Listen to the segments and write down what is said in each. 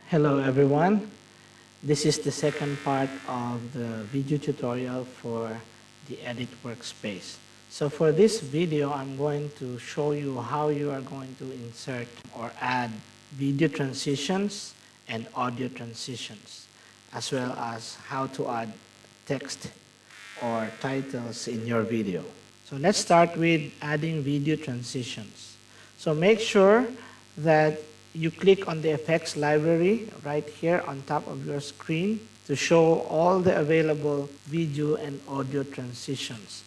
Hello everyone, this is the second part of the video tutorial for the Edit Workspace. So for this video, I'm going to show you how you are going to insert or add video transitions and audio transitions, as well as how to add text or titles in your video. So let's start with adding video transitions. So make sure that you click on the effects library right here on top of your screen to show all the available video and audio transitions.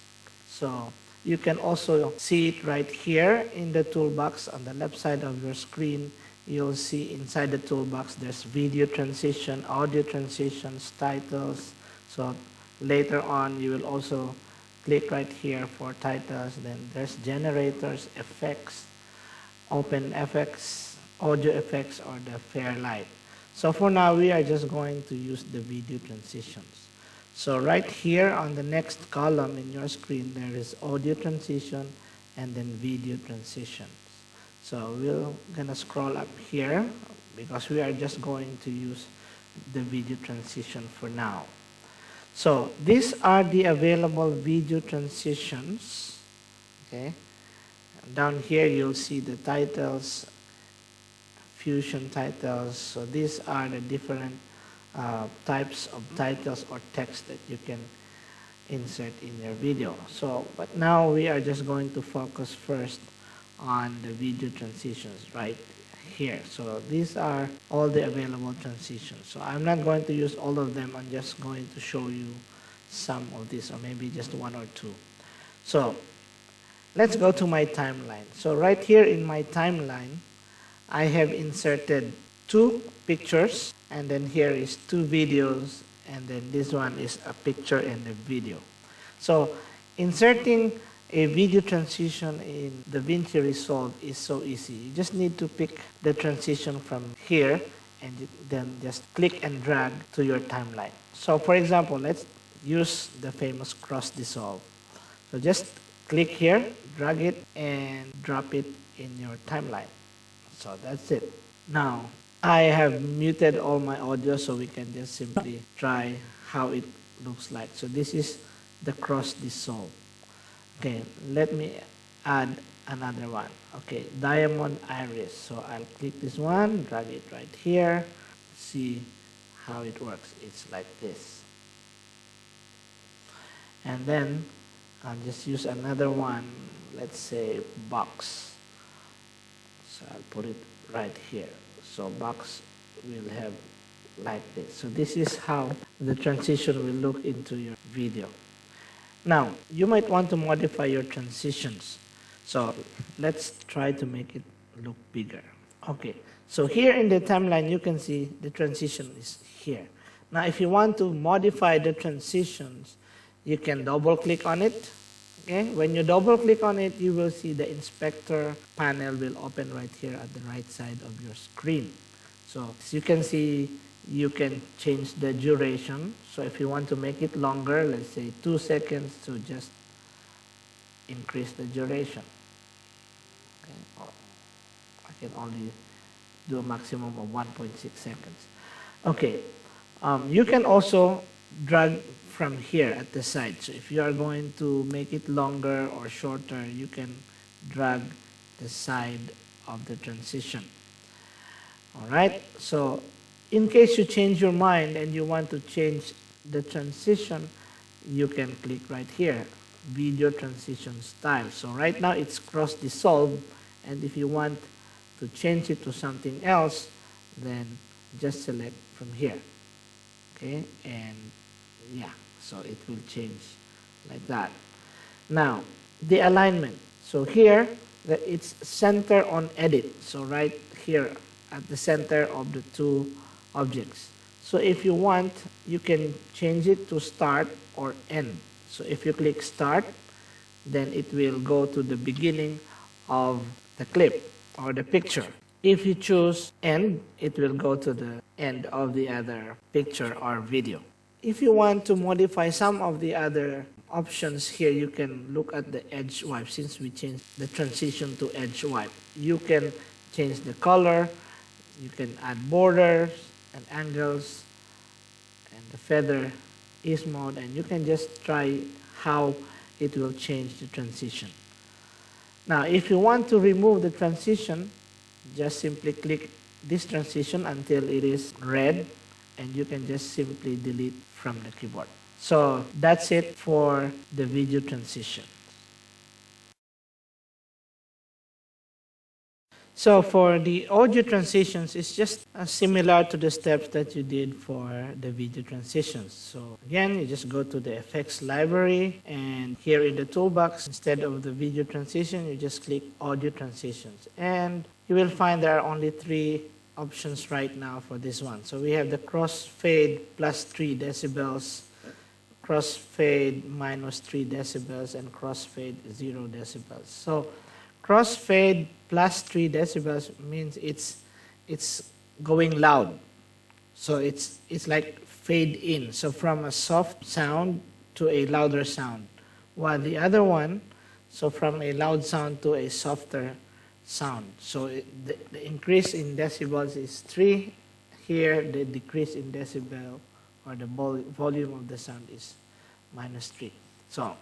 So you can also see it right here in the toolbox on the left side of your screen. You'll see inside the toolbox there's video transition, audio transitions, titles. So later on you will also click right here for titles. Then there's generators, effects, open effects, audio effects, or the Fairlight. So for now, we are just going to use the video transitions. So right here on the next column in your screen, there is audio transition and then video transitions. So we're gonna scroll up here because we are just going to use the video transition for now. So these are the available video transitions. Okay. Down here, you'll see the titles, fusion titles. So these are the different types of titles or text that you can insert in your video. So, but now we are just going to focus first on the video transitions right here. So these are all the available transitions. So I'm not going to use all of them. I'm just going to show you some of these, or maybe just one or two. So let's go to my timeline. So right here in my timeline, I have inserted 2 pictures, and then here is 2 videos, and then this one is a picture and a video. So inserting a video transition in the Vinci Resolve is so easy. You just need to pick the transition from here and then just click and drag to your timeline. So for example, let's use the famous cross dissolve. So just click here, drag it, and drop it in your timeline. So that's it. Now, I have muted all my audio so we can just simply try how it looks like. So this is the cross dissolve. Okay, let me add another one. Okay, diamond iris. So I'll click this one, drag it right here, see how it works. It's like this. And then I'll just use another one, let's say box. So I'll put it right here. So box will have like this. So this is how the transition will look into your video. Now, you might want to modify your transitions. So let's try to make it look bigger. Okay, so here in the timeline, you can see the transition is here. Now, if you want to modify the transitions, you can double click on it. Okay, when you double click on it, you will see the inspector panel will open right here at the right side of your screen. So as you can see, you can change the duration. So if you want to make it longer, let's say 2 seconds, to just increase the duration. Okay. I can only do a maximum of 1.6 seconds. Okay, you can also drag from here at the side. So if you are going to make it longer or shorter, you can drag the side of the transition. All right, so in case you change your mind and you want to change the transition, you can click right here, video transition style. So right now it's cross dissolve, and if you want to change it to something else, then just select from here. Okay, and yeah, so it will change like that. Now, the alignment. So here, it's center on edit. So right here at the center of the 2 objects. So if you want, you can change it to start or end. So if you click start, then it will go to the beginning of the clip or the picture. If you choose end, it will go to the end of the other picture or video. If you want to modify some of the other options here, you can look at the edge wipe. Since we changed the transition to edge wipe, you can change the color, you can add borders, and angles and the feather ease mode, and you can just try how it will change the transition. Now if you want to remove the transition, just simply click this transition until it is red, and you can just simply delete from the keyboard. So that's it for the video transition. So for the audio transitions, it's just similar to the steps that you did for the video transitions. So again, you just go to the effects library, and here in the toolbox, instead of the video transition, you just click audio transitions. And you will find there are only 3 options right now for this one. So we have the crossfade plus 3 decibels, crossfade minus 3 decibels, and crossfade 0 decibels. So crossfade plus 3 decibels means it's going loud. So it's like fade in. So from a soft sound to a louder sound. While the other one, so from a loud sound to a softer sound. So the increase in decibels is 3. Here the decrease in decibel or the volume of the sound is minus 3. So,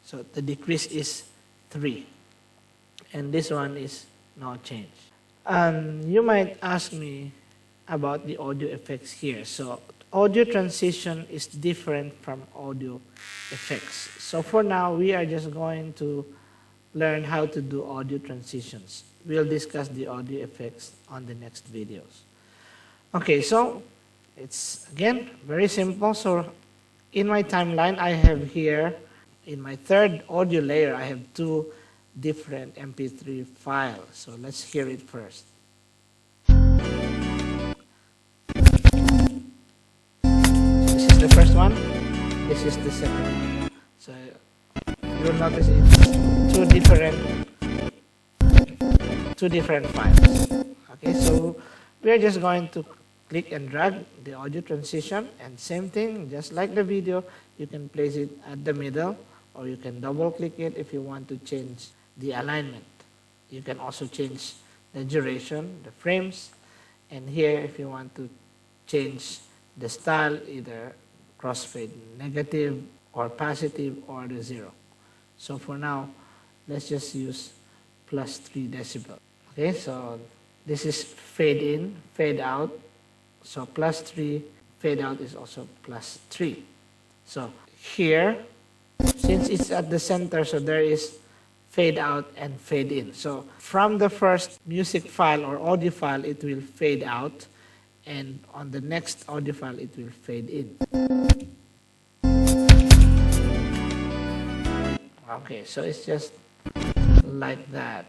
so the decrease is 3. And this one is no change. You might ask me about the audio effects here. So audio transition is different from audio effects. So for now, we are just going to learn how to do audio transitions. We'll discuss the audio effects on the next videos. Okay, so it's again very simple. So in my timeline, I have here, in my third audio layer, I have 2 different MP3 files. So let's hear it first. This is the first one. This is the second one. So you will notice it's 2 different files. Okay, so we are just going to click and drag the audio transition, and same thing, just like the video, you can place it at the middle, or you can double click it if you want to change the alignment. You can also change the duration, the frames, and here if you want to change the style, either crossfade negative or positive or the 0. So for now, let's just use plus 3 decibel. Okay, so this is fade in, fade out. So plus 3, fade out is also plus 3. So here, since it's at the center, so there is fade out and fade in. So from the first music file or audio file, it will fade out, and on the next audio file, it will fade in. Okay, so it's just like that.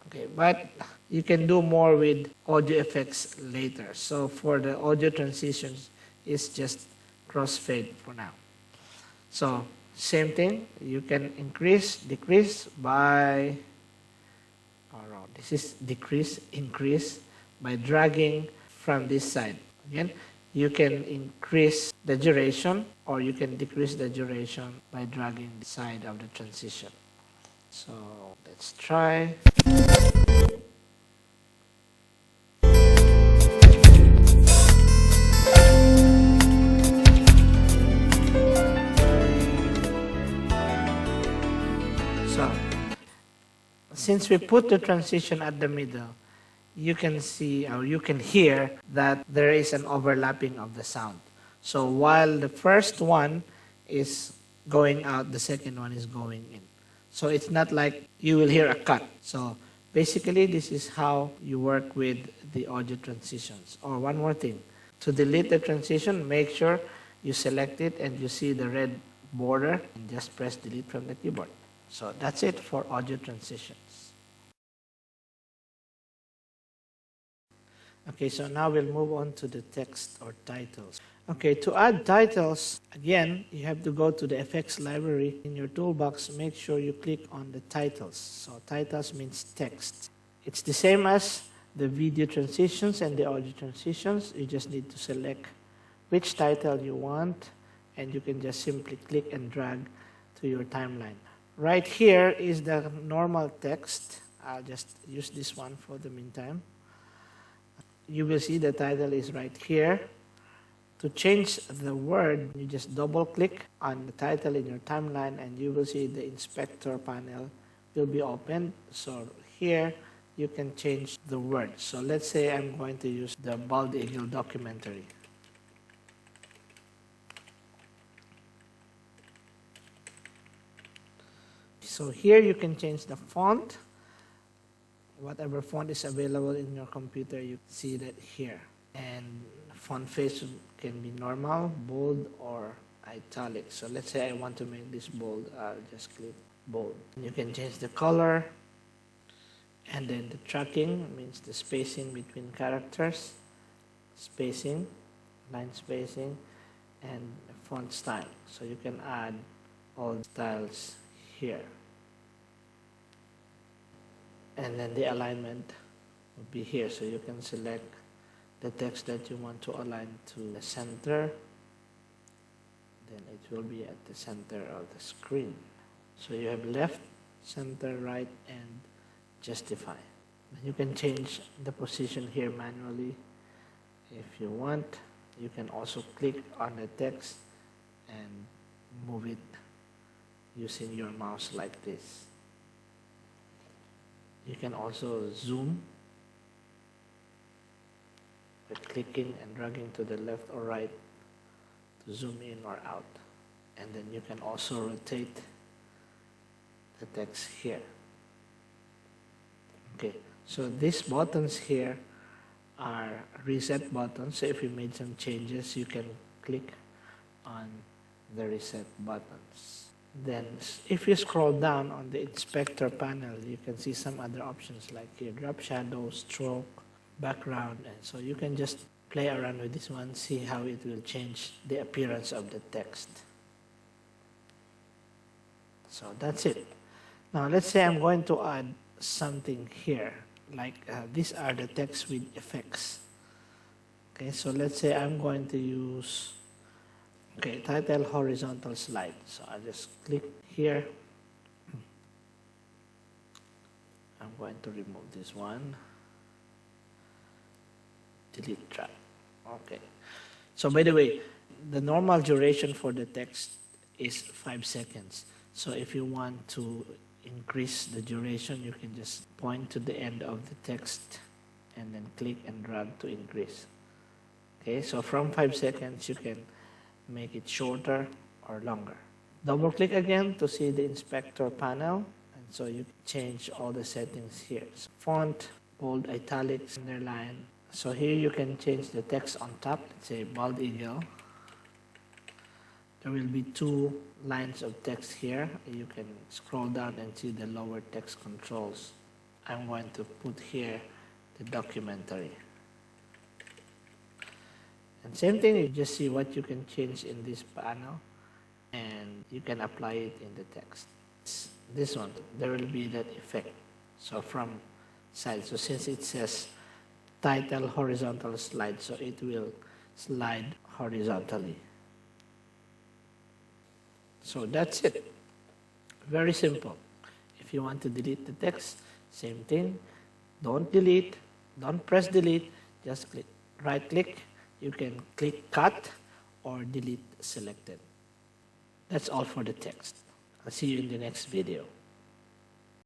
Okay, but you can do more with audio effects later. So for the audio transitions, it's just crossfade for now. So same thing, you can increase, decrease by, this is decrease, increase by dragging from this side. Again, you can increase the duration, or you can decrease the duration by dragging the side of the transition. So let's try. So since we put the transition at the middle, you can see, or you can hear, that there is an overlapping of the sound. So while the first one is going out, the second one is going in. So it's not like you will hear a cut. So basically, this is how you work with the audio transitions. Or one more thing, to delete the transition, make sure you select it and you see the red border, and just press delete from the keyboard. So that's it for audio transitions. Okay, so now we'll move on to the text or titles. Okay, to add titles, again, you have to go to the effects library. In your toolbox, make sure you click on the titles. So titles means text. It's the same as the video transitions and the audio transitions. You just need to select which title you want, and you can just simply click and drag to your timeline. Right here is the normal text. I'll just use this one for the meantime. you will see the title is right here. To change the word, you just double click on the title in your timeline and you will see the inspector panel will be opened. So here you can change the word. So let's say I'm going to use the Bald Eagle documentary. So here you can change the font. Whatever font is available in your computer, you see that here. And font face can be normal, bold, or italic. So let's say I want to make this bold. I'll just click bold. You can change the color. And then the tracking means the spacing between characters, spacing, line spacing, and font style. So you can add all styles here. And then the alignment will be here. So you can select the text that you want to align to the center. Then it will be at the center of the screen. So you have left, center, right, and justify. You can change the position here manually if you want. You can also click on the text and move it using your mouse like this. You can also zoom by clicking and dragging to the left or right to zoom in or out. And then you can also rotate the text here. Okay, so these buttons here are reset buttons. So if you made some changes, you can click on the reset buttons. Then if you scroll down on the inspector panel, you can see some other options like here, drop shadow, stroke, background, and so you can just play around with this one, see how it will change the appearance of the text. So that's it. Now let's say I'm going to add something here, like these are the text with effects. Okay, so let's say I'm going to use title horizontal slide. So I'll just click here. I'm going to remove this one. Delete track. Okay. So by the way, the normal duration for the text is 5 seconds. So if you want to increase the duration, you can just point to the end of the text and then click and drag to increase. Okay, so from 5 seconds, you can make it shorter or longer. Double click again to see the inspector panel, and so you can change all the settings here. So font, bold, italics, underline. So here you can change the text on top. Let's say Bald Eagle. There will be 2 lines of text here. You can scroll down and see the lower text controls. I'm going to put here the documentary. And same thing, you just see what you can change in this panel and you can apply it in the text. This one, there will be that effect. So from side, so since it says title horizontal slide, so it will slide horizontally. So that's it. Very simple. If you want to delete the text, same thing. Don't delete, don't press delete, just click. Right click, you can click cut or delete selected. That's all for the text. I'll see you in the next video.